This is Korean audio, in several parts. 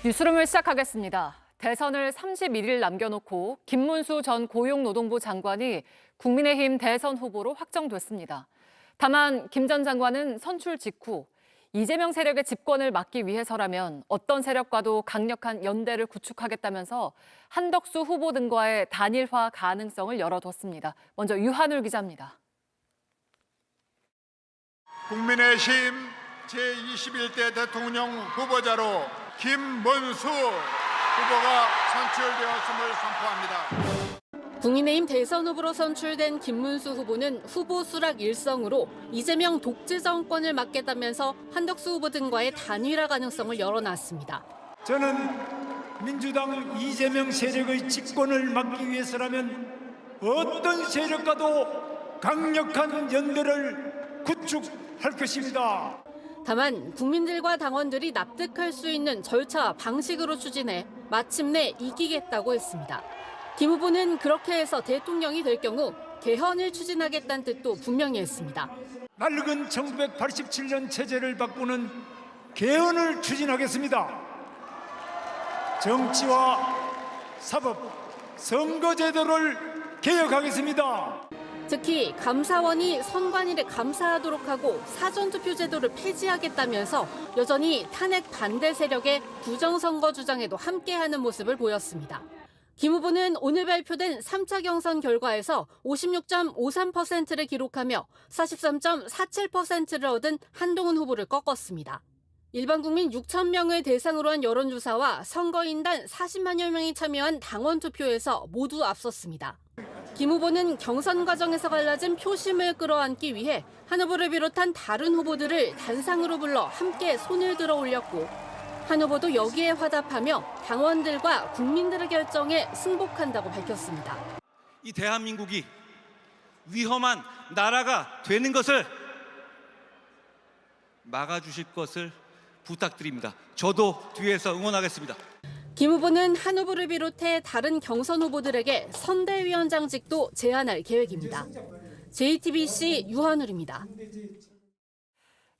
뉴스룸을 시작하겠습니다. 대선을 31일 남겨놓고 김문수 전 고용노동부 장관이 국민의힘 대선 후보로 확정됐습니다. 다만 김 전 장관은 선출 직후 이재명 세력의 집권을 막기 위해서라면 어떤 세력과도 강력한 연대를 구축하겠다면서 한덕수 후보 등과의 단일화 가능성을 열어뒀습니다. 먼저 유한울 기자입니다. 국민의힘 제21대 대통령 후보자로 김문수 후보가 선출되었음을 선포합니다. 국민의힘 대선 후보로 선출된 김문수 후보는 후보 수락 일성으로 이재명 독재 정권을 막겠다면서 한덕수 후보 등과의 단일화 가능성을 열어놨습니다. 저는 민주당 이재명 세력의 집권을 막기 위해서라면 어떤 세력과도 강력한 연대를 구축할 것입니다. 다만 국민들과 당원들이 납득할 수 있는 절차와 방식으로 추진해 마침내 이기겠다고 했습니다. 김 후보는 그렇게 해서 대통령이 될 경우 개헌을 추진하겠다는 뜻도 분명히 했습니다. 낡은 1987년 체제를 바꾸는 개헌을 추진하겠습니다. 정치와 사법, 선거제도를 개혁하겠습니다. 특히 감사원이 선관위를 감사하도록 하고 사전투표 제도를 폐지하겠다면서 여전히 탄핵 반대 세력의 부정선거 주장에도 함께하는 모습을 보였습니다. 김 후보는 오늘 발표된 3차 경선 결과에서 56.53%를 기록하며 43.47%를 얻은 한동훈 후보를 꺾었습니다. 일반 국민 6천 명을 대상으로 한 여론조사와 선거인단 40만여 명이 참여한 당원 투표에서 모두 앞섰습니다. 김 후보는 경선 과정에서 갈라진 표심을 끌어안기 위해 한 후보를 비롯한 다른 후보들을 단상으로 불러 함께 손을 들어 올렸고 한 후보도 여기에 화답하며 당원들과 국민들의 결정에 승복한다고 밝혔습니다. 이 대한민국이 위험한 나라가 되는 것을 막아주실 것을 부탁드립니다. 저도 뒤에서 응원하겠습니다. 김 후보는 한 후보를 비롯해 다른 경선 후보들에게 선대위원장직도 제안할 계획입니다. JTBC 유한울입니다.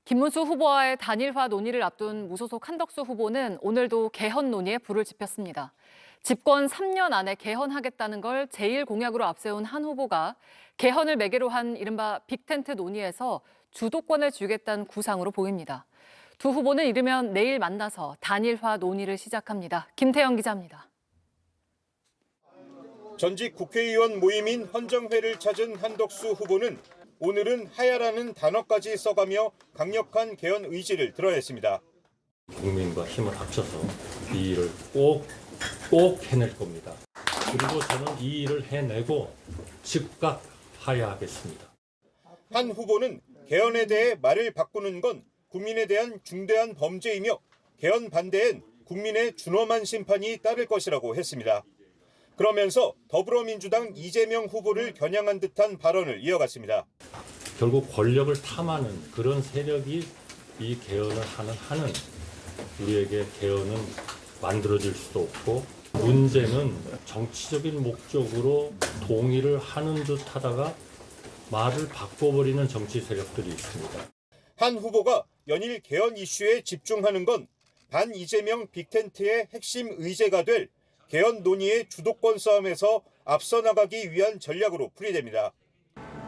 김문수 후보와의 단일화 논의를 앞둔 무소속 한덕수 후보는 오늘도 개헌 논의에 불을 지폈습니다. 집권 3년 안에 개헌하겠다는 걸 제일 공약으로 앞세운 한 후보가 개헌을 매개로 한 이른바 빅텐트 논의에서 주도권을 쥐겠다는 구상으로 보입니다. 두 후보는 이르면 내일 만나서 단일화 논의를 시작합니다. 김태영 기자입니다. 전직 국회의원 모임인 헌정회를 찾은 한덕수 후보는 오늘은 하야라는 단어까지 써가며 강력한 개헌 의지를 드러냈습니다. 국민과 힘을 합쳐서 이 일을 꼭 해낼 겁니다. 그리고 저는 이 일을 해내고 즉각 하야하겠습니다. 한 후보는 개헌에 대해 말을 바꾸는 건 국민에 대한 중대한 범죄이며 개헌 반대엔 국민의 준엄한 심판이 따를 것이라고 했습니다. 그러면서 더불어민주당 이재명 후보를 겨냥한 듯한 발언을 이어갔습니다. 결국 권력을 탐하는 그런 세력이 이 개헌을 하는 한은 우리에게 개헌은 만들어질 수도 없고 문제는 정치적인 목적으로 동의를 하는 듯 하다가 말을 바꿔버리는 정치 세력들이 있습니다. 한 후보가 연일 개헌 이슈에 집중하는 건 반 이재명 빅텐트의 핵심 의제가 될 개헌 논의의 주도권 싸움에서 앞서 나가기 위한 전략으로 풀이됩니다.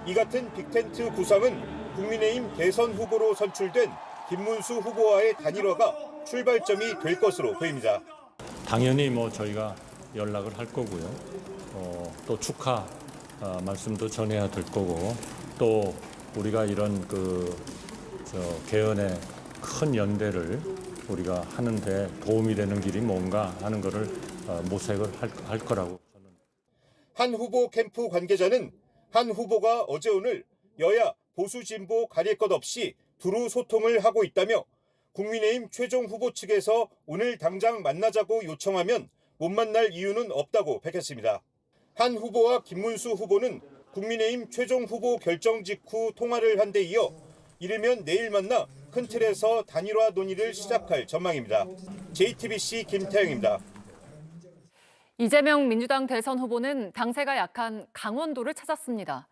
이 같은 빅텐트 구상은 국민의힘 대선 후보로 선출된 김문수 후보와의 단일화가 출발점이 될 것으로 보입니다. 당연히 저희가 연락을 할 거고요. 또 축하 말씀도 전해야 될 거고 또 우리가 이런 개헌의 큰 연대를 우리가 하는데 도움이 되는 길이 뭔가 하는 거를 모색을 할 거라고 저는. 한 후보 캠프 관계자는 한 후보가 어제 오늘 여야 보수 진보 가릴 것 없이 두루 소통을 하고 있다며 국민의힘 최종 후보 측에서 오늘 당장 만나자고 요청하면 못 만날 이유는 없다고 밝혔습니다. 한 후보와 김문수 후보는 국민의힘 최종 후보 결정 직후 통화를 한 데 이어 이르면 내일 만나 큰 틀에서 단일화 논의를 시작할 전망입니다. JTBC 김태영입니다. 이재명 민주당 대선 후보는 당세가 약한 강원도를 찾았습니다.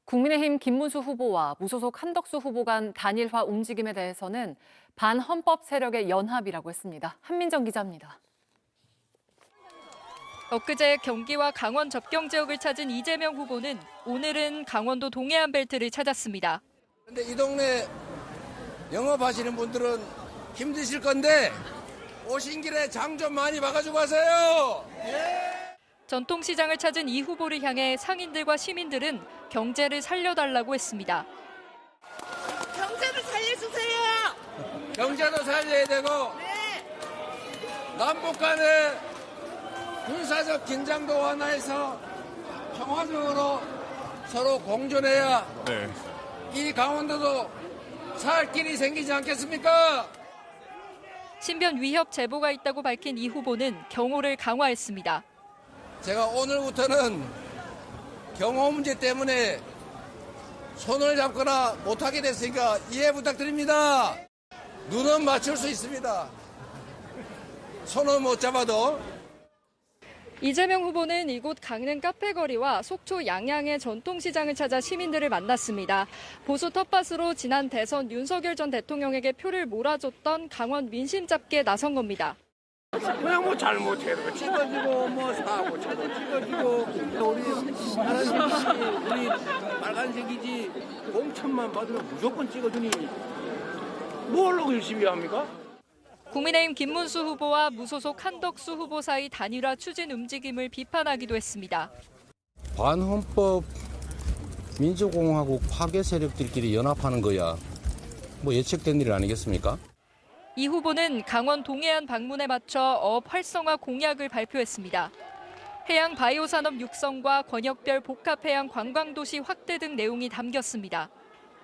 국민의힘 김문수 후보와 무소속 한덕수 후보 간 단일화 움직임에 대해서는 반헌법 세력의 연합이라고 했습니다. 한민정 기자입니다. 엊그제 경기와 강원 접경 지역을 찾은 이재명 후보는 오늘은 강원도 동해안 벨트를 찾았습니다. 근데 이 동네 영업하시는 분들은 힘드실 건데 오신 길에 장 좀 많이 봐가지고 가세요. 전통시장을 찾은 이 후보를 향해 상인들과 시민들은 경제를 살려달라고 했습니다. 경제를 살려주세요. 경제도 살려야 되고 남북 간의 군사적 긴장도 완화해서 평화적으로 서로 공존해야 이 강원도도 살 길이 생기지 않겠습니까? 신변 위협 제보가 있다고 밝힌 이 후보는 경호를 강화했습니다. 제가 오늘부터는 경호 문제 때문에 손을 잡거나 못하게 됐으니까 이해 부탁드립니다. 눈은 맞출 수 있습니다. 손은 못 잡아도. 이재명 후보는 이곳 강릉 카페거리와 속초 양양의 전통시장을 찾아 시민들을 만났습니다. 보수 텃밭으로 지난 대선 윤석열 전 대통령에게 표를 몰아줬던 강원 민심 잡기에 나선 겁니다. 그냥 뭐 잘못해도 찍어지고 뭐 사고 쳐도 찍어지고 우리 파란색이지 우리 빨간색이지 공천만 받으면 무조건 찍어주니 뭘로 열심히 합니까? 국민의힘 김문수 후보와 무소속 한덕수 후보 사이 단일화 추진 움직임을 비판하기도 했습니다. 반헌법 민주공화국 파괴 세력들끼리 연합하는 거야 뭐 예측된 일 아니겠습니까? 이 후보는 강원 동해안 방문에 맞춰 어업 활성화 공약을 발표했습니다. 해양 바이오 산업 육성과 권역별 복합 해양 관광도시 확대 등 내용이 담겼습니다.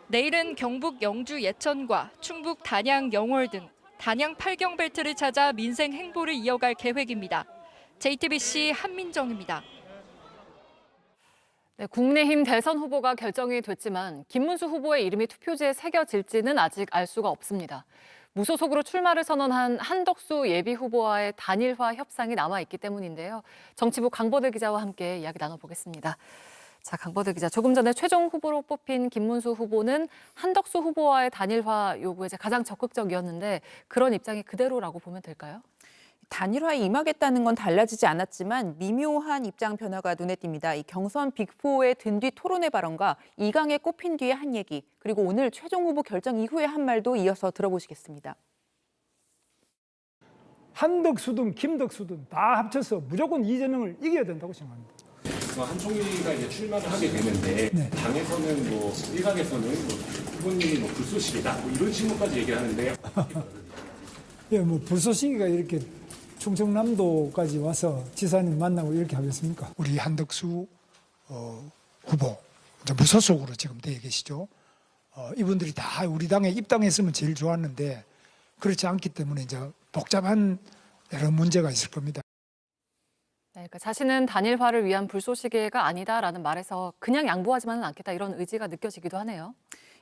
내일은 경북 영주 예천과 충북 단양 영월 등 단양 8경 벨트를 찾아 민생 행보를 이어갈 계획입니다. JTBC 한민정입니다. 네, 국민의힘 대선 후보가 결정이 됐지만 김문수 후보의 이름이 투표지에 새겨질지는 아직 알 수가 없습니다. 무소속으로 출마를 선언한 한덕수 예비 후보와의 단일화 협상이 남아있기 때문인데요. 정치부 강보들 기자와 함께 이야기 나눠보겠습니다. 자, 강보들 기자, 조금 전에 최종 후보로 뽑힌 김문수 후보는 한덕수 후보와의 단일화 요구에 가장 적극적이었는데 그런 입장이 그대로라고 보면 될까요? 단일화에 임하겠다는 건 달라지지 않았지만 미묘한 입장 변화가 눈에 띕니다. 이 경선 빅4의 든 뒤 토론회 발언과 이강에 꼽힌 뒤에 한 얘기, 그리고 오늘 최종 후보 결정 이후에 한 말도 이어서 들어보시겠습니다. 한덕수든 김덕수든 다 합쳐서 무조건 이재명을 이겨야 된다고 생각합니다. 한총리가 이제 출마를 하게 되는데 당에서는 뭐 일각에서는 뭐 후보님이 뭐 불쏘시개다 뭐 이런 식으로까지 얘기를 하는데 예, 뭐 불쏘시개가 이렇게 충청남도까지 와서 지사님 만나고 이렇게 하겠습니까? 우리 한덕수 후보 이제 무소속으로 지금 되어 계시죠. 이분들이 다 우리 당에 입당했으면 제일 좋았는데 그렇지 않기 때문에 이제 복잡한 여러 문제가 있을 겁니다. 네, 그러니까 자신은 단일화를 위한 불쏘시개가 아니다라는 말에서 그냥 양보하지만은 않겠다 이런 의지가 느껴지기도 하네요.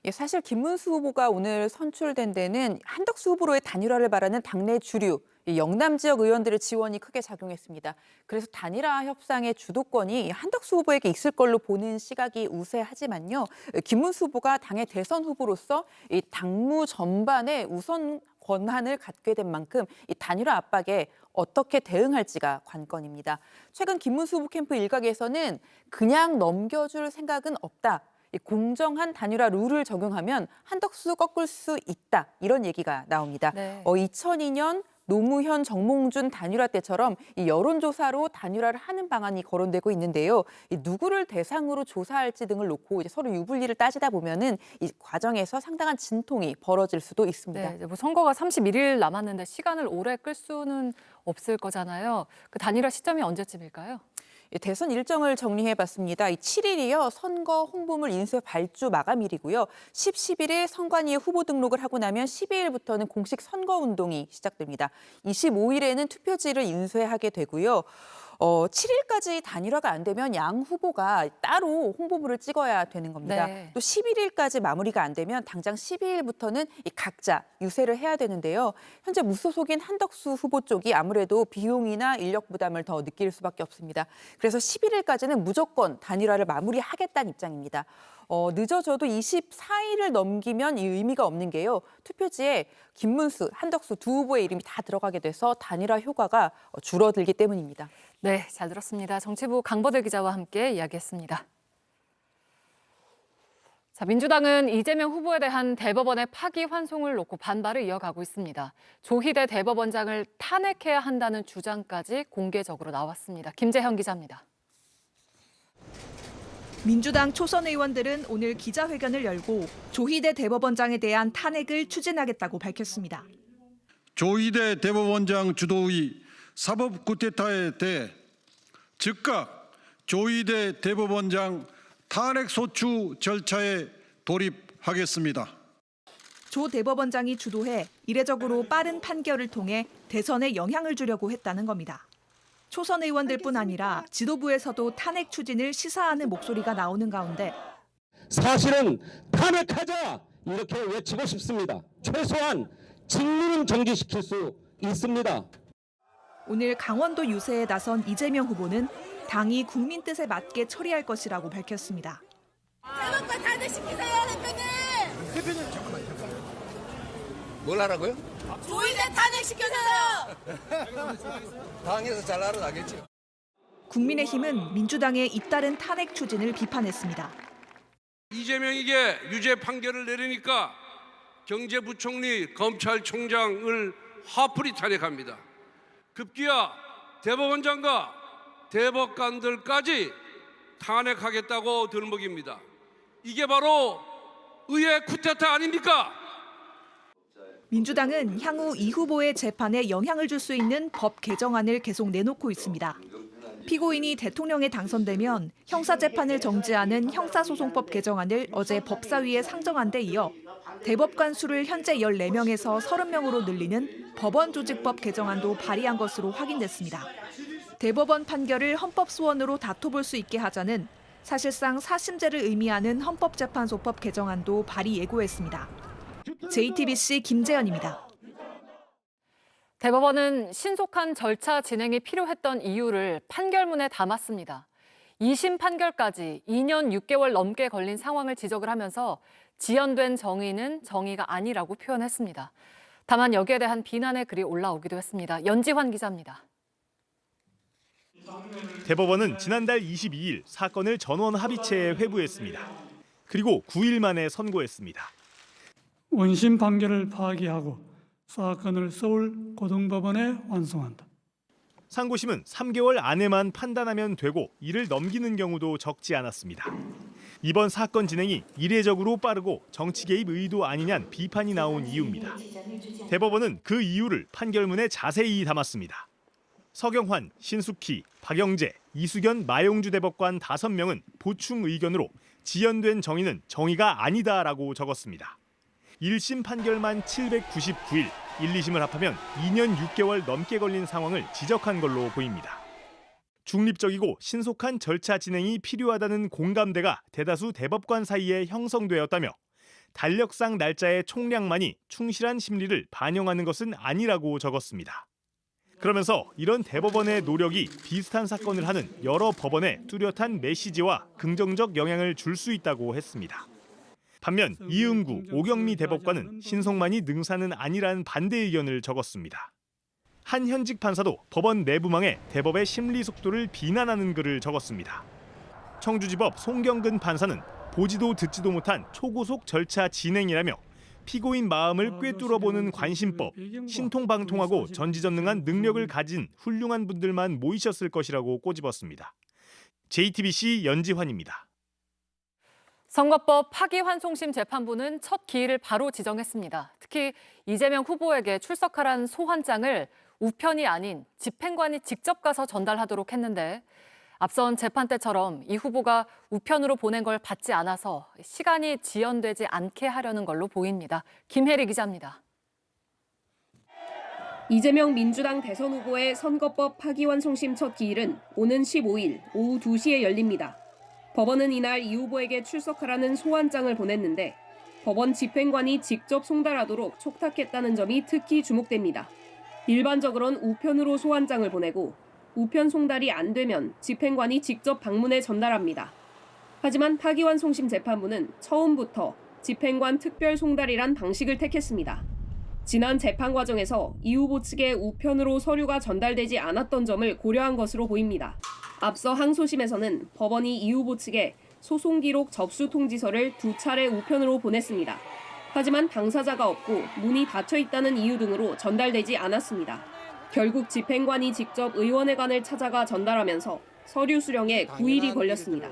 예, 사실 김문수 후보가 오늘 선출된 데는 한덕수 후보로의 단일화를 바라는 당내 주류, 영남 지역 의원들의 지원이 크게 작용했습니다. 그래서 단일화 협상의 주도권이 한덕수 후보에게 있을 걸로 보는 시각이 우세하지만요. 김문수 후보가 당의 대선 후보로서 이 당무 전반에 우선 권한을 갖게 된 만큼 이 단일화 압박에 어떻게 대응할지가 관건입니다. 최근 김문수 후보 캠프 일각에서는 그냥 넘겨줄 생각은 없다. 공정한 단일화 룰을 적용하면 한덕수 꺾을 수 있다. 이런 얘기가 나옵니다. 네. 2002년 노무현, 정몽준 단일화 때처럼 이 여론조사로 단일화를 하는 방안이 거론되고 있는데요. 이 누구를 대상으로 조사할지 등을 놓고 이제 서로 유불리를 따지다 보면은 이 과정에서 상당한 진통이 벌어질 수도 있습니다. 네, 이제 뭐 선거가 31일 남았는데 시간을 오래 끌 수는 없을 거잖아요. 그 단일화 시점이 언제쯤일까요? 대선 일정을 정리해봤습니다. 7일이요. 선거 홍보물 인쇄 발주 마감일이고요. 11일 선관위에 후보 등록을 하고 나면 12일부터는 공식 선거운동이 시작됩니다. 25일에는 투표지를 인쇄하게 되고요. 7일까지 단일화가 안 되면 양 후보가 따로 홍보물을 찍어야 되는 겁니다. 네. 또 11일까지 마무리가 안 되면 당장 12일부터는 각자 유세를 해야 되는데요. 현재 무소속인 한덕수 후보 쪽이 아무래도 비용이나 인력 부담을 더 느낄 수밖에 없습니다. 그래서 11일까지는 무조건 단일화를 마무리하겠다는 입장입니다. 늦어져도 24일을 넘기면 이 의미가 없는 게요. 투표지에 김문수, 한덕수 두 후보의 이름이 다 들어가게 돼서 단일화 효과가 줄어들기 때문입니다. 네, 잘 들었습니다. 정치부 강버들 기자와 함께 이야기했습니다. 자, 민주당은 이재명 후보에 대한 대법원의 파기환송을 놓고 반발을 이어가고 있습니다. 조희대 대법원장을 탄핵해야 한다는 주장까지 공개적으로 나왔습니다. 김재현 기자입니다. 민주당 초선 의원들은 오늘 기자회견을 열고 조희대 대법원장에 대한 탄핵을 추진하겠다고 밝혔습니다. 조희대 대법원장 주도의 사법 쿠데타에 대해 즉각 조희대 대법원장 탄핵 소추 절차에 돌입하겠습니다. 조 대법원장이 주도해 이례적으로 빠른 판결을 통해 대선에 영향을 주려고 했다는 겁니다. 초선 의원들뿐 아니라 지도부에서도 탄핵 추진을 시사하는 목소리가 나오는 가운데 사실은 탄핵하자 이렇게 외치고 싶습니다. 최소한 직무는 정지시킬 수 있습니다. 오늘 강원도 유세에 나선 이재명 후보는 당이 국민 뜻에 맞게 처리할 것이라고 밝혔습니다. 대법관 탄핵시키세요, 대표님. 뭘 하라고요? 조희대 탄핵시켜주세요. 당에서 잘 알아나겠죠. 국민의힘은 민주당의 잇따른 탄핵 추진을 비판했습니다. 이재명에게 유죄 판결을 내리니까 경제부총리, 검찰총장을 화풀이 탄핵합니다. 급기야 대법원장과 대법관들까지 탄핵하겠다고 들먹입니다. 이게 바로 의회 쿠데타 아닙니까? 민주당은 향후 이 후보의 재판에 영향을 줄 수 있는 법 개정안을 계속 내놓고 있습니다. 피고인이 대통령에 당선되면 형사재판을 정지하는 형사소송법 개정안을 어제 법사위에 상정한 데 이어 대법관 수를 현재 14명에서 30명으로 늘리는 법원조직법 개정안도 발의한 것으로 확인됐습니다. 대법원 판결을 헌법소원으로 다퉈볼 수 있게 하자는 사실상 사심제를 의미하는 헌법재판소법 개정안도 발의 예고했습니다. JTBC 김재현입니다. 대법원은 신속한 절차 진행이 필요했던 이유를 판결문에 담았습니다. 2심 판결까지 2년 6개월 넘게 걸린 상황을 지적을 하면서 지연된 정의는 정의가 아니라고 표현했습니다. 다만 여기에 대한 비난의 글이 올라오기도 했습니다. 연지환 기자입니다. 대법원은 지난달 22일 사건을 전원 합의체에 회부했습니다. 그리고 9일 만에 선고했습니다. 원심 판결을 파기하고 사건을 서울 고등법원에 완송한다. 상고심은 3개월 안에만 판단하면 되고 이를 넘기는 경우도 적지 않았습니다. 이번 사건 진행이 이례적으로 빠르고 정치 개입 의도 아니냐는 비판이 나온 이유입니다. 대법원은 그 이유를 판결문에 자세히 담았습니다. 서경환, 신숙희, 박영재, 이수견, 마용주 대법관 5명은 보충 의견으로 지연된 정의는 정의가 아니다라고 적었습니다. 1심 판결만 799일, 1, 2심을 합하면 2년 6개월 넘게 걸린 상황을 지적한 걸로 보입니다. 중립적이고 신속한 절차 진행이 필요하다는 공감대가 대다수 대법관 사이에 형성되었다며 달력상 날짜의 총량만이 충실한 심리를 반영하는 것은 아니라고 적었습니다. 그러면서 이런 대법원의 노력이 비슷한 사건을 하는 여러 법원에 뚜렷한 메시지와 긍정적 영향을 줄 수 있다고 했습니다. 반면 이응구, 오경미 대법관은 신속만이 능사는 아니라는 반대 의견을 적었습니다. 한 현직 판사도 법원 내부망에 대법의 심리 속도를 비난하는 글을 적었습니다. 청주지법 송경근 판사는 보지도 듣지도 못한 초고속 절차 진행이라며 피고인 마음을 꿰뚫어보는 관심법, 신통방통하고 전지전능한 능력을 가진 훌륭한 분들만 모이셨을 것이라고 꼬집었습니다. JTBC 연지환입니다. 선거법 파기환송심 재판부는 첫 기일을 바로 지정했습니다. 특히 이재명 후보에게 출석하라는 소환장을 우편이 아닌 집행관이 직접 가서 전달하도록 했는데 앞선 재판 때처럼 이 후보가 우편으로 보낸 걸 받지 않아서 시간이 지연되지 않게 하려는 걸로 보입니다. 김혜리 기자입니다. 이재명 민주당 대선 후보의 선거법 파기환송심 첫 기일은 오는 15일 오후 2시에 열립니다. 법원은 이날 이 후보에게 출석하라는 소환장을 보냈는데 법원 집행관이 직접 송달하도록 촉탁했다는 점이 특히 주목됩니다. 일반적으로는 우편으로 소환장을 보내고 우편 송달이 안 되면 집행관이 직접 방문해 전달합니다. 하지만 파기환송심 재판부는 처음부터 집행관 특별 송달이란 방식을 택했습니다. 지난 재판 과정에서 이 후보 측에 우편으로 서류가 전달되지 않았던 점을 고려한 것으로 보입니다. 앞서 항소심에서는 법원이 이 후보 측에 소송 기록 접수 통지서를 2차례 우편으로 보냈습니다. 하지만 당사자가 없고 문이 닫혀 있다는 이유 등으로 전달되지 않았습니다. 결국 집행관이 직접 의원회관을 찾아가 전달하면서 서류 수령에 9일이 걸렸습니다.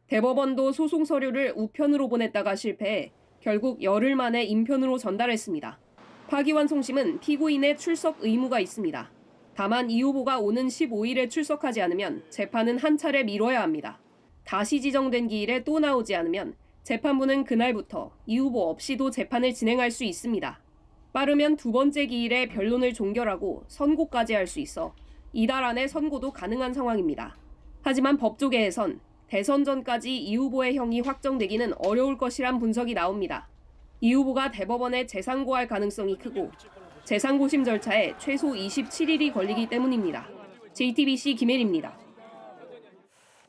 대법원도 소송 서류를 우편으로 보냈다가 실패해 결국 열흘 만에 인편으로 전달했습니다. 파기환송심은 피고인의 출석 의무가 있습니다. 다만 이 후보가 오는 15일에 출석하지 않으면 재판은 한 차례 미뤄야 합니다. 다시 지정된 기일에 또 나오지 않으면 재판부는 그날부터 이 후보 없이도 재판을 진행할 수 있습니다. 빠르면 두 번째 기일에 변론을 종결하고 선고까지 할 수 있어 이달 안에 선고도 가능한 상황입니다. 하지만 법조계에선 대선 전까지 이 후보의 형이 확정되기는 어려울 것이란 분석이 나옵니다. 이 후보가 대법원에 재상고할 가능성이 크고 재상고심 절차에 최소 27일이 걸리기 때문입니다. JTBC 김혜리입니다.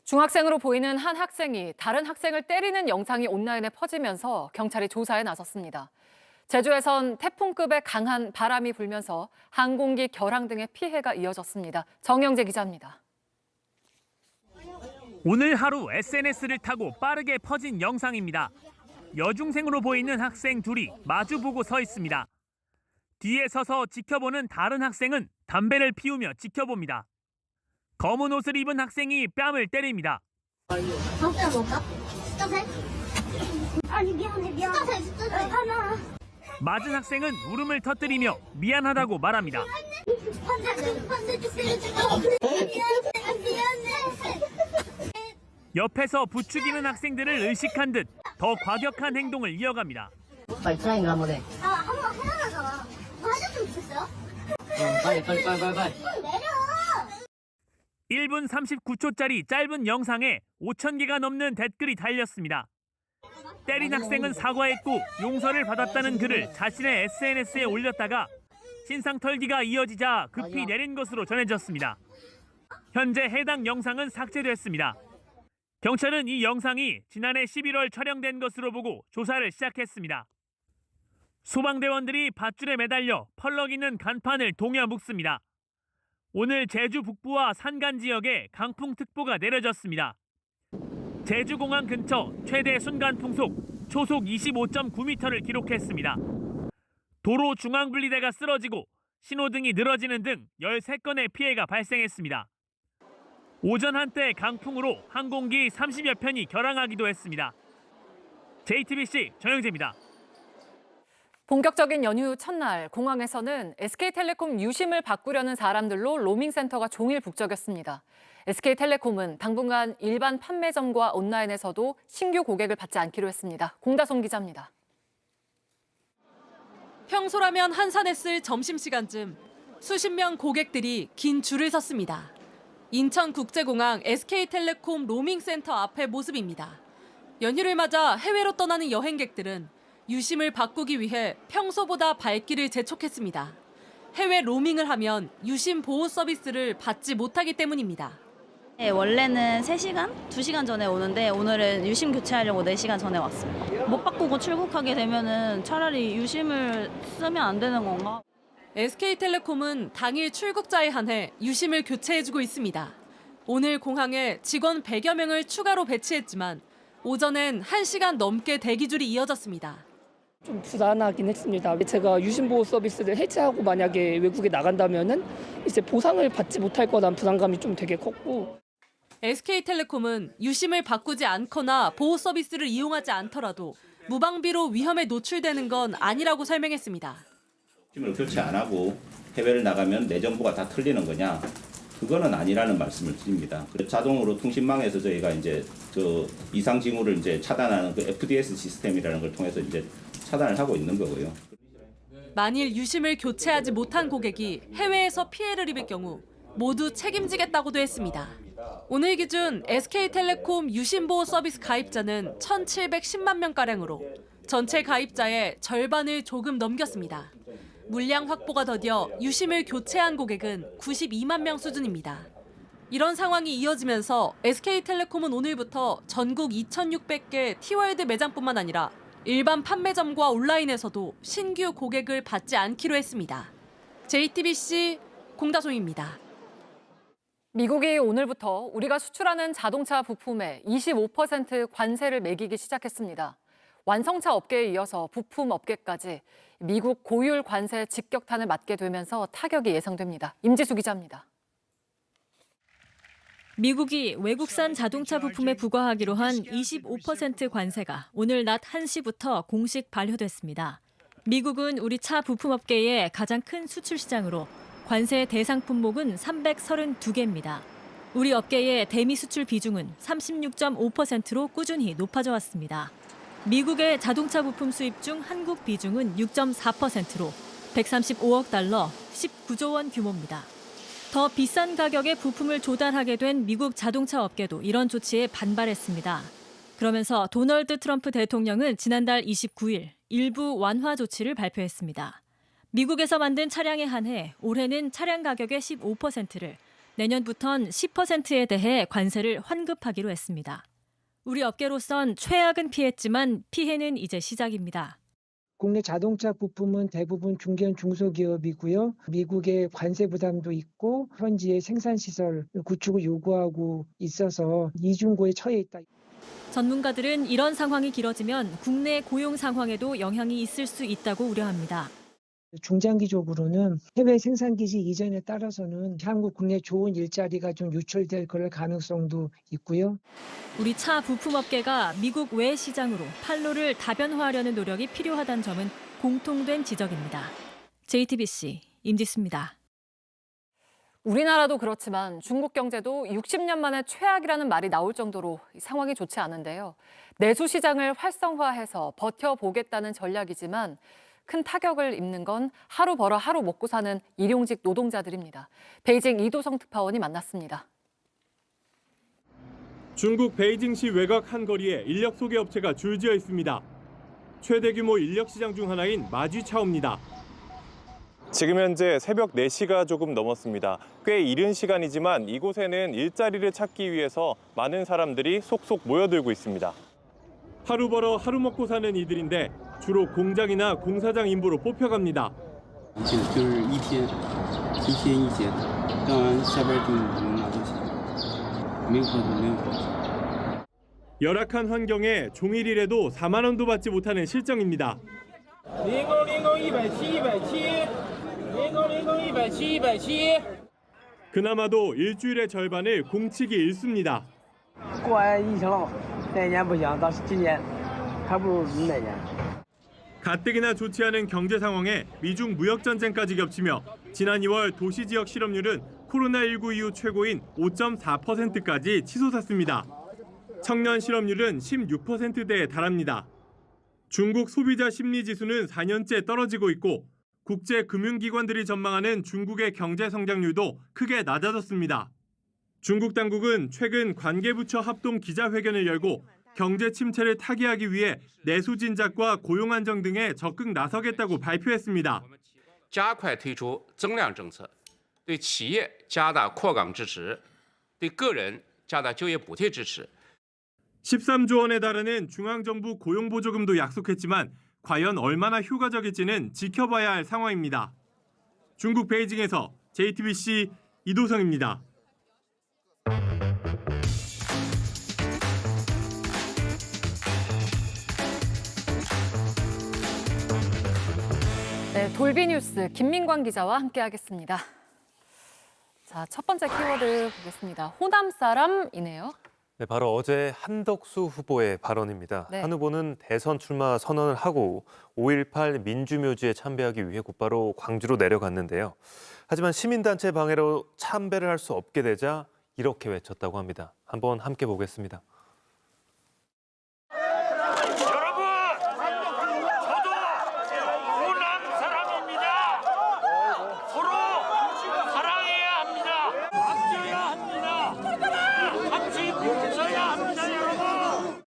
중학생으로 보이는 한 학생이 다른 학생을 때리는 영상이 온라인에 퍼지면서 경찰이 조사에 나섰습니다. 제주에선 태풍급의 강한 바람이 불면서 항공기 결항 등의 피해가 이어졌습니다. 정영재 기자입니다. 오늘 하루 SNS를 타고 빠르게 퍼진 영상입니다. 여중생으로 보이는 학생 둘이 마주보고 서 있습니다. 뒤에 서서 지켜보는 다른 학생은 담배를 피우며 지켜봅니다. 검은 옷을 입은 학생이 뺨을 때립니다. 담배 먹을까? 숫자세? 아니 미안해. 숫자세 하나. 맞은 학생은 울음을 터뜨리며 미안하다고 말합니다. 옆에서 부추기는 학생들을 의식한 듯 더 과격한 행동을 이어갑니다. 빨리 트라이인가 보네. 한번 해달라잖아. 하셨으면 좋겠어요? 빨리. 내려. 1분 39초짜리 짧은 영상에 5,000개가 넘는 댓글이 달렸습니다. 때린 학생은 사과했고 용서를 받았다는 글을 자신의 SNS에 올렸다가 신상털기가 이어지자 급히 내린 것으로 전해졌습니다. 현재 해당 영상은 삭제됐습니다. 경찰은 이 영상이 지난해 11월 촬영된 것으로 보고 조사를 시작했습니다. 소방대원들이 밧줄에 매달려 펄럭이는 간판을 동여 묶습니다. 오늘 제주 북부와 산간 지역에 강풍특보가 내려졌습니다. 제주공항 근처 최대 순간풍속 초속 25.9m를 기록했습니다. 도로 중앙분리대가 쓰러지고 신호등이 늘어지는 등 13건의 피해가 발생했습니다. 오전 한때 강풍으로 항공기 30여 편이 결항하기도 했습니다. JTBC 정영재입니다. 본격적인 연휴 첫날 공항에서는 SK텔레콤 유심을 바꾸려는 사람들로 로밍센터가 종일 북적였습니다. SK텔레콤은 당분간 일반 판매점과 온라인에서도 신규 고객을 받지 않기로 했습니다. 공다솜 기자입니다. 평소라면 한산에 쓸 점심시간쯤 수십 명 고객들이 긴 줄을 섰습니다. 인천국제공항 SK텔레콤 로밍센터 앞의 모습입니다. 연휴를 맞아 해외로 떠나는 여행객들은 유심을 바꾸기 위해 평소보다 발길을 재촉했습니다. 해외 로밍을 하면 유심 보호 서비스를 받지 못하기 때문입니다. 네, 원래는 3시간, 2시간 전에 오는데 오늘은 유심 교체하려고 4시간 전에 왔어요. 못 바꾸고 출국하게 되면은 차라리 유심을 쓰면 안 되는 건가? SK텔레콤은 당일 출국자에 한해 유심을 교체해주고 있습니다. 오늘 공항에 직원 100여 명을 추가로 배치했지만 오전엔 1시간 넘게 대기줄이 이어졌습니다. 좀 불안하긴 했습니다. 제가 유심보호 서비스를 해지하고 만약에 외국에 나간다면은 이제 보상을 받지 못할 거란 불안감이 좀 되게 컸고. SK텔레콤은 유심을 바꾸지 않거나 보호 서비스를 이용하지 않더라도 무방비로 위험에 노출되는 건 아니라고 설명했습니다. 유심을 교체 안 하고 해외를 나가면 내 정보가 다 털리는 거냐? 그거는 아니라는 말씀을 드립니다. 자동으로 통신망에서 저희가 이제 이상 징후를 이제 차단하는 그 FDS 시스템이라는 걸 통해서 이제 차단을 하고 있는 거고요. 만일 유심을 교체하지 못한 고객이 해외에서 피해를 입을 경우 모두 책임지겠다고도 했습니다. 오늘 기준 SK텔레콤 유심보호 서비스 가입자는 1,710만 명가량으로 전체 가입자의 절반을 조금 넘겼습니다. 물량 확보가 더뎌 유심을 교체한 고객은 92만 명 수준입니다. 이런 상황이 이어지면서 SK텔레콤은 오늘부터 전국 2,600개 T월드 매장뿐만 아니라 일반 판매점과 온라인에서도 신규 고객을 받지 않기로 했습니다. JTBC 공다솜입니다. 미국이 오늘부터 우리가 수출하는 자동차 부품에 25% 관세를 매기기 시작했습니다. 완성차 업계에 이어서 부품 업계까지 미국 고율 관세 직격탄을 맞게 되면서 타격이 예상됩니다. 임지수 기자입니다. 미국이 외국산 자동차 부품에 부과하기로 한 25% 관세가 오늘 낮 1시부터 공식 발효됐습니다. 미국은 우리 차 부품업계의 가장 큰 수출 시장으로 관세 대상 품목은 332개입니다. 우리 업계의 대미 수출 비중은 36.5%로 꾸준히 높아져 왔습니다. 미국의 자동차 부품 수입 중 한국 비중은 6.4%로 135억 달러, 19조 원 규모입니다. 더 비싼 가격의 부품을 조달하게 된 미국 자동차 업계도 이런 조치에 반발했습니다. 그러면서 도널드 트럼프 대통령은 지난달 29일 일부 완화 조치를 발표했습니다. 미국에서 만든 차량에 한해 올해는 차량 가격의 15%를, 내년부턴 10%에 대해 관세를 환급하기로 했습니다. 우리 업계로선 최악은 피했지만 피해는 이제 시작입니다. 국내 자동차 부품은 대부분 중견 중소기업이고요. 미국의 관세 부담도 있고 현지의 생산시설 구축을 요구하고 있어서 이중고에 처해 있다. 전문가들은 이런 상황이 길어지면 국내 고용 상황에도 영향이 있을 수 있다고 우려합니다. 중장기적으로는 해외 생산기지 이전에 따라서는 한국 국내 좋은 일자리가 좀 유출될 그럴 가능성도 있고요. 우리 차 부품업계가 미국 외 시장으로 판로를 다변화하려는 노력이 필요하다는 점은 공통된 지적입니다. JTBC 임지수입니다. 우리나라도 그렇지만 중국 경제도 60년 만에 최악이라는 말이 나올 정도로 상황이 좋지 않은데요. 내수 시장을 활성화해서 버텨보겠다는 전략이지만 큰 타격을 입는 건 하루 벌어 하루 먹고 사는 일용직 노동자들입니다. 베이징 이도성 특파원이 만났습니다. 중국 베이징시 외곽 한 거리에 인력 소개 업체가 줄지어 있습니다. 최대 규모 인력 시장 중 하나인 마쥐차오입니다. 지금 현재 새벽 4시가 조금 넘었습니다. 꽤 이른 시간이지만 이곳에는 일자리를 찾기 위해서 많은 사람들이 속속 모여들고 있습니다. 하루 벌어 하루 먹고 사는 이들인데 주로 공장이나 공사장 인부로 뽑혀갑니다. 열악한 환경에 종일 일해도 4만 원도 받지 못하는 실정입니다. 그나마도 일주일의 절반을 공치기 일쑤입니다. 가뜩이나 좋지 않은 경제 상황에 미중 무역 전쟁까지 겹치며 지난 2월 도시 지역 실업률은 코로나19 이후 최고인 5.4%까지 치솟았습니다. 청년 실업률은 16%대에 달합니다. 중국 소비자 심리 지수는 4년째 떨어지고 있고 국제 금융기관들이 전망하는 중국의 경제 성장률도 크게 낮아졌습니다. 중국 당국은 최근 관계부처 합동 기자회견을 열고 경제 침체를 타개하기 위해 내수 진작과 고용 안정 등에 적극 나서겠다고 발표했습니다. 加快推出增量政策，对企业加大扩岗支持，对个人加大就业补贴支持。 13조 원에 달하는 중앙정부 고용보조금도 약속했지만 과연 얼마나 효과적일지는 지켜봐야 할 상황입니다. 중국 베이징에서 JTBC 이도성입니다. 네, 돌비 뉴스 김민광 기자와 함께하겠습니다. 자, 첫 번째 키워드 보겠습니다. 호남 사람이네요. 네, 바로 어제 한덕수 후보의 발언입니다. 네. 한 후보는 대선 출마 선언을 하고 5.18 민주묘지에 참배하기 위해 곧바로 광주로 내려갔는데요. 하지만 시민단체 방해로 참배를 할 수 없게 되자 이렇게 외쳤다고 합니다. 한번 함께 보겠습니다. 여러분, 저도 호남 사람입니다. 서로 사랑해야 합니다. 아껴야 합니다. 같이 뭉쳐야 합니다, 여러분.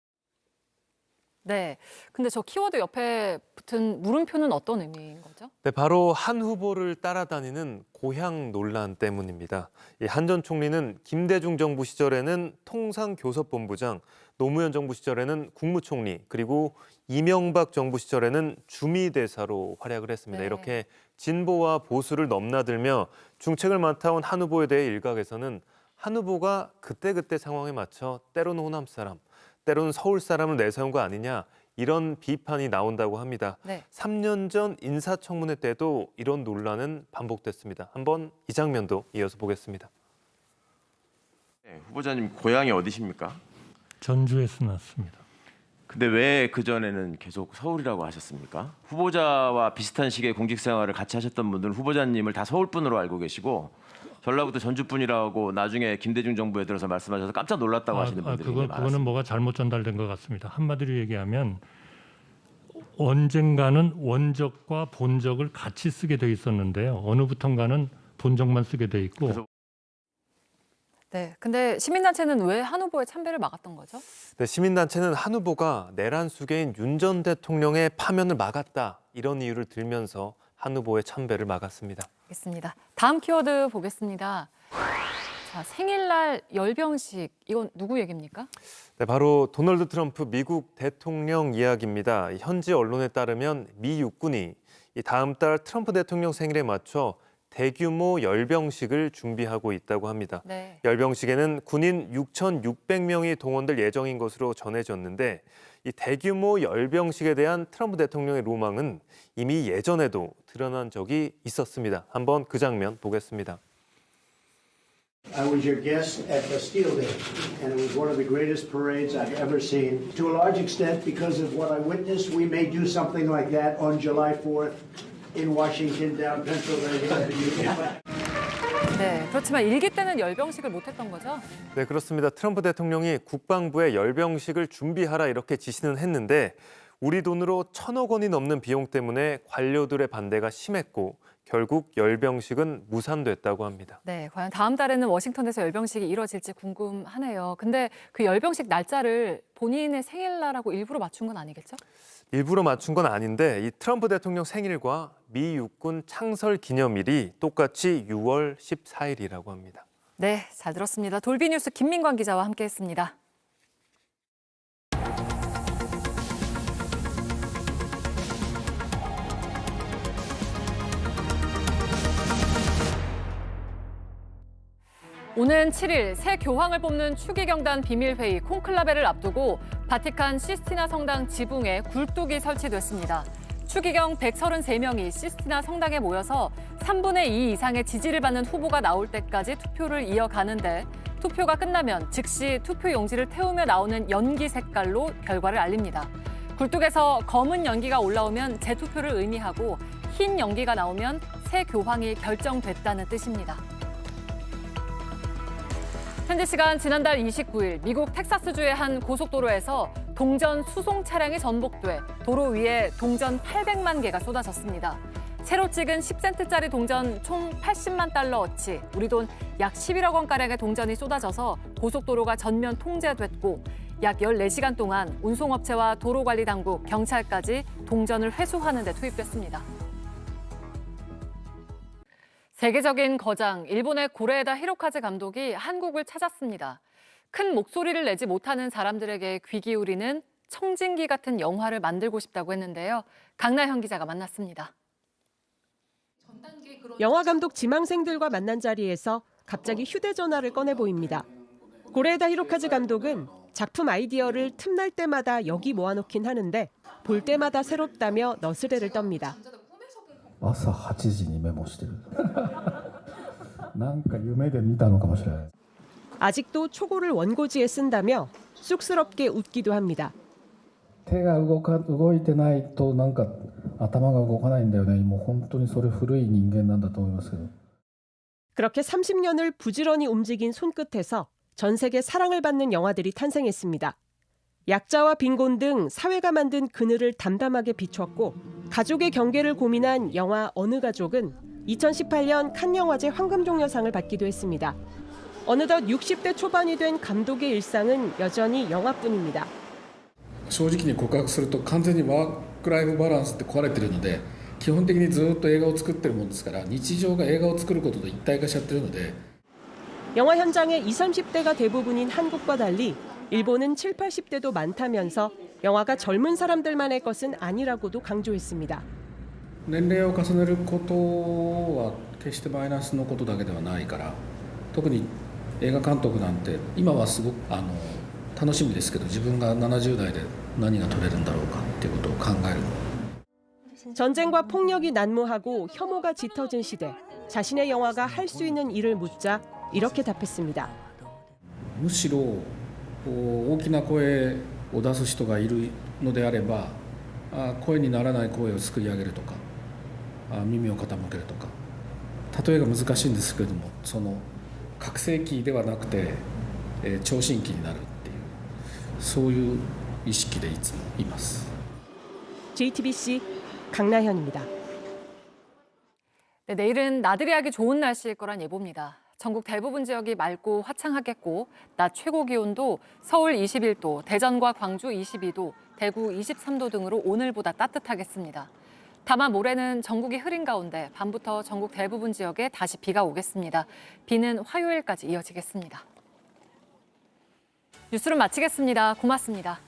네, 근데 저 키워드 옆에 붙은 물음표는 어떤 의미인 거죠? 거죠? 네, 바로 한 후보를 따라다니는 고향 논란 때문입니다. 한 전 총리는 김대중 정부 시절에는 통상교섭본부장, 노무현 정부 시절에는 국무총리, 그리고 이명박 정부 시절에는 주미대사로 활약을 했습니다. 네. 이렇게 진보와 보수를 넘나들며 중책을 맡아온 한 후보에 대해 일각에서는 한 후보가 그때그때 상황에 맞춰 때로는 호남 사람, 때로는 서울 사람을 내세운 거 아니냐, 이런 비판이 나온다고 합니다. 네. 3년 전 인사청문회 때도 이런 논란은 반복됐습니다. 한번 이 장면도 이어서 보겠습니다. 네, 후보자님 고향이 어디십니까? 전주에서 났습니다. 근데 왜 그전에는 계속 서울이라고 하셨습니까? 후보자와 비슷한 시기에 공직 생활을 같이 하셨던 분들은 후보자님을 다 서울 분으로 알고 계시고 전라북도 전주 분이라고 나중에 김대중 정부에 들어서 말씀하셔서 깜짝 놀랐다고 하시는 분들이 많았습니다. 그거는 뭐가 잘못 전달된 것 같습니다. 한마디로 얘기하면 언젠가는 원적과 본적을 같이 쓰게 돼 있었는데요. 어느부턴가는 본적만 쓰게 돼 있고. 네, 근데 시민단체는 왜 한 후보의 참배를 막았던 거죠? 네, 시민단체는 한 후보가 내란 수괴인 윤 전 대통령의 파면을 막았다, 이런 이유를 들면서 한 후보의 참배를 막았습니다. 알겠습니다. 다음 키워드 보겠습니다. 자, 생일날 열병식, 이건 누구 얘기입니까? 네, 바로 도널드 트럼프 미국 대통령 이야기입니다. 현지 언론에 따르면 미 육군이 다음 달 트럼프 대통령 생일에 맞춰 대규모 열병식을 준비하고 있다고 합니다. 네. 열병식에는 군인 6,600명이 동원될 예정인 것으로 전해졌는데, 이 대규모 열병식에 대한 트럼프 대통령의 로망은 이미 예전에도 드러난 적이 있었습니다. 한번 그 장면 보겠습니다. I was your guest at Bastille Day, and it was one of the greatest parades I've ever seen. To a large extent, because of what I witnessed, we may do something like that on July 4th in Washington, down Pennsylvania. 네, 그렇지만 일기 때는 열병식을 못했던 거죠? 네, 그렇습니다. 트럼프 대통령이 국방부에 열병식을 준비하라 이렇게 지시는 했는데, 우리 돈으로 1,000억 원이 넘는 비용 때문에 관료들의 반대가 심했고 결국 열병식은 무산됐다고 합니다. 네, 과연 다음 달에는 워싱턴에서 열병식이 이뤄질지 궁금하네요. 근데 그 열병식 날짜를 본인의 생일날하고 일부러 맞춘 건 아니겠죠? 일부러 맞춘 건 아닌데, 이 트럼프 대통령 생일과 미 육군 창설 기념일이 똑같이 6월 14일이라고 합니다. 네, 잘 들었습니다. 돌비뉴스 김민광 기자와 함께했습니다. 오는 7일 새 교황을 뽑는 추기경단 비밀회의 콘클라베를 앞두고 바티칸 시스티나 성당 지붕에 굴뚝이 설치됐습니다. 추기경 133명이 시스티나 성당에 모여서 3분의 2 이상의 지지를 받는 후보가 나올 때까지 투표를 이어가는데, 투표가 끝나면 즉시 투표 용지를 태우며 나오는 연기 색깔로 결과를 알립니다. 굴뚝에서 검은 연기가 올라오면 재투표를 의미하고 흰 연기가 나오면 새 교황이 결정됐다는 뜻입니다. 현지 시간 지난달 29일 미국 텍사스주의 한 고속도로에서 동전 수송 차량이 전복돼 도로 위에 동전 800만 개가 쏟아졌습니다. 새로 찍은 10센트짜리 동전 총 80만 달러어치, 우리 돈 약 11억 원가량의 동전이 쏟아져서 고속도로가 전면 통제됐고, 약 14시간 동안 운송업체와 도로관리당국, 경찰까지 동전을 회수하는 데 투입됐습니다. 세계적인 거장, 일본의 고레에다 히로카즈 감독이 한국을 찾았습니다. 큰 목소리를 내지 못하는 사람들에게 귀 기울이는 청진기 같은 영화를 만들고 싶다고 했는데요. 강나현 기자가 만났습니다. 영화 감독 지망생들과 만난 자리에서 갑자기 휴대전화를 꺼내 보입니다. 고레에다 히로카즈 감독은 작품 아이디어를 틈날 때마다 여기 모아놓긴 하는데 볼 때마다 새롭다며 너스레를 떱니다. 朝8時にメモしてるなんか夢で見たのかもしれない 아직도 초고를 원고지에 쓴다며 쑥스럽게 웃기도 합니다. 手が動いてないとなんか頭が動かないんだよね。もう本当にそれ古い人間なんだと思いますけど 그렇게 30년을 부지런히 움직인 손끝에서 전 세계 사랑을 받는 영화들이 탄생했습니다. 약자와 빈곤 등 사회가 만든 그늘을 담담하게 비췄고, 가족의 경계를 고민한 영화 어느 가족은 2018년 칸 영화제 황금종려상을 받기도 했습니다. 어느덧 60대 초반이 된 감독의 일상은 여전히 영화뿐입니다. 正直に告白すると完全にワークライフバランスって壊れてるので基本的にずっと映画を作ってるもんですから、日常が映画を作ることと一体化しちゃってるので。 영화 현장의 20, 30대가 대부분인 한국과 달리 일본은 7, 80대도 많다면서 영화가 젊은 사람들만의 것은 아니라고도 강조했습니다. 年齢を重ねることは決してマイナスのことだけではないから、特に映画監督なんて今はすごく楽しみですけど、自分が70代で何が撮れるんだろうかっていうことを考える。 전쟁과 폭력이 난무하고 혐오가 짙어진 시대, 자신의 영화가 할 수 있는 일을 묻자 이렇게 답했습니다. むしろ大きな声を出す人がいるのであれば、声にならない声を作り上げるとか、耳を傾けるとか、例えが難しいんですけれども、その覚醒期ではなくて聴診期になるっていう、そういう意識でいつもいます。 JTBC 강나현입니다. 네, 내일은 나들이 하기 좋은 날씨일 거란 예보입니다. 전국 대부분 지역이 맑고 화창하겠고 낮 최고 기온도 서울 21도, 대전과 광주 22도, 대구 23도 등으로 오늘보다 따뜻하겠습니다. 다만 모레는 전국이 흐린 가운데 밤부터 전국 대부분 지역에 다시 비가 오겠습니다. 비는 화요일까지 이어지겠습니다. 뉴스를 마치겠습니다. 고맙습니다.